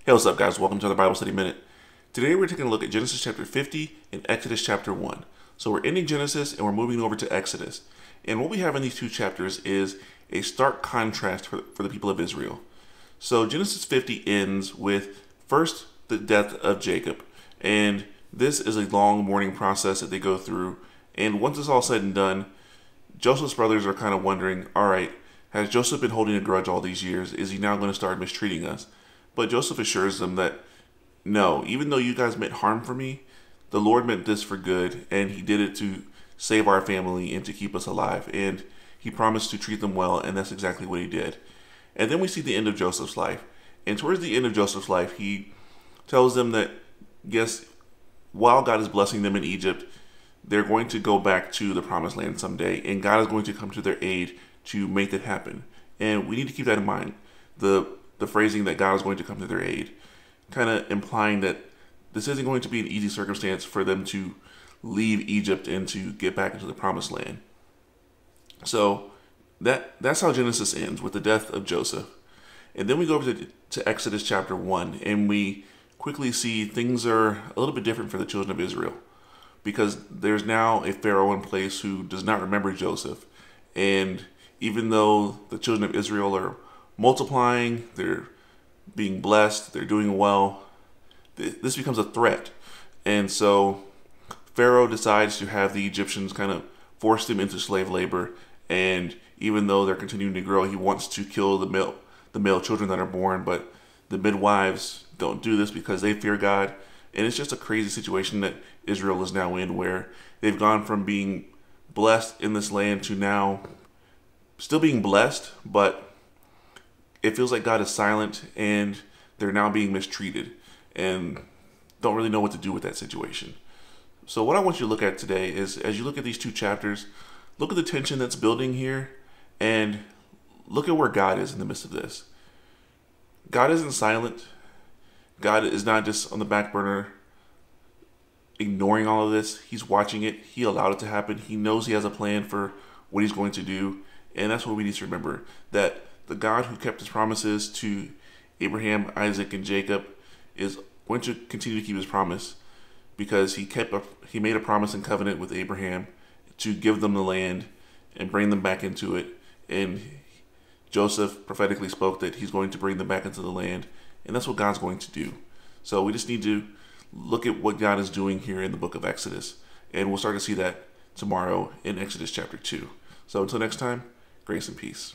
Hey, what's up, guys? Welcome to the Bible Study Minute. Today we're taking a look at Genesis chapter 50 and Exodus chapter 1. So we're ending Genesis and we're moving over to Exodus. And what we have in these two chapters is a stark contrast for the people of Israel. So Genesis 50 ends with first the death of Jacob. And this is a long mourning process that they go through. And once it's all said and done, Joseph's brothers are kind of wondering, all right, has Joseph been holding a grudge all these years? Is he now going to start mistreating us? But Joseph assures them that, no, even though you guys meant harm for me, the Lord meant this for good, and he did it to save our family and to keep us alive. And he promised to treat them well, and that's exactly what he did. And then we see the end of Joseph's life. And towards the end of Joseph's life, he tells them that, yes, while God is blessing them in Egypt, they're going to go back to the promised land someday, and God is going to come to their aid to make that happen. And we need to keep that in mind. The phrasing that God is going to come to their aid, kind of implying that this isn't going to be an easy circumstance for them to leave Egypt and to get back into the promised land. So that's how Genesis ends, with the death of Joseph. And then we go over to Exodus chapter 1, and we quickly see things are a little bit different for the children of Israel, because there's now a Pharaoh in place who does not remember Joseph. And even though the children of Israel are multiplying, they're being blessed, they're doing well, this becomes a threat. And so Pharaoh decides to have the Egyptians kind of force them into slave labor. And even though they're continuing to grow, he wants to kill the male children that are born. But the midwives don't do this because they fear God. And it's just a crazy situation that Israel is now in, where they've gone from being blessed in this land to now still being blessed, but it feels like God is silent, and they're now being mistreated and don't really know what to do with that situation. So what I want you to look at today is, as you look at these two chapters, look at the tension that's building here, and look at where God is in the midst of this. God isn't silent. God is not just on the back burner ignoring all of this. He's watching it. He allowed it to happen. He knows he has a plan for what he's going to do. And that's what we need to remember, that the God who kept his promises to Abraham, Isaac, and Jacob is going to continue to keep his promise, because he made a promise and covenant with Abraham to give them the land and bring them back into it. And Joseph prophetically spoke that he's going to bring them back into the land, and that's what God's going to do. So we just need to look at what God is doing here in the book of Exodus, and we'll start to see that tomorrow in Exodus chapter 2. So until next time, grace and peace.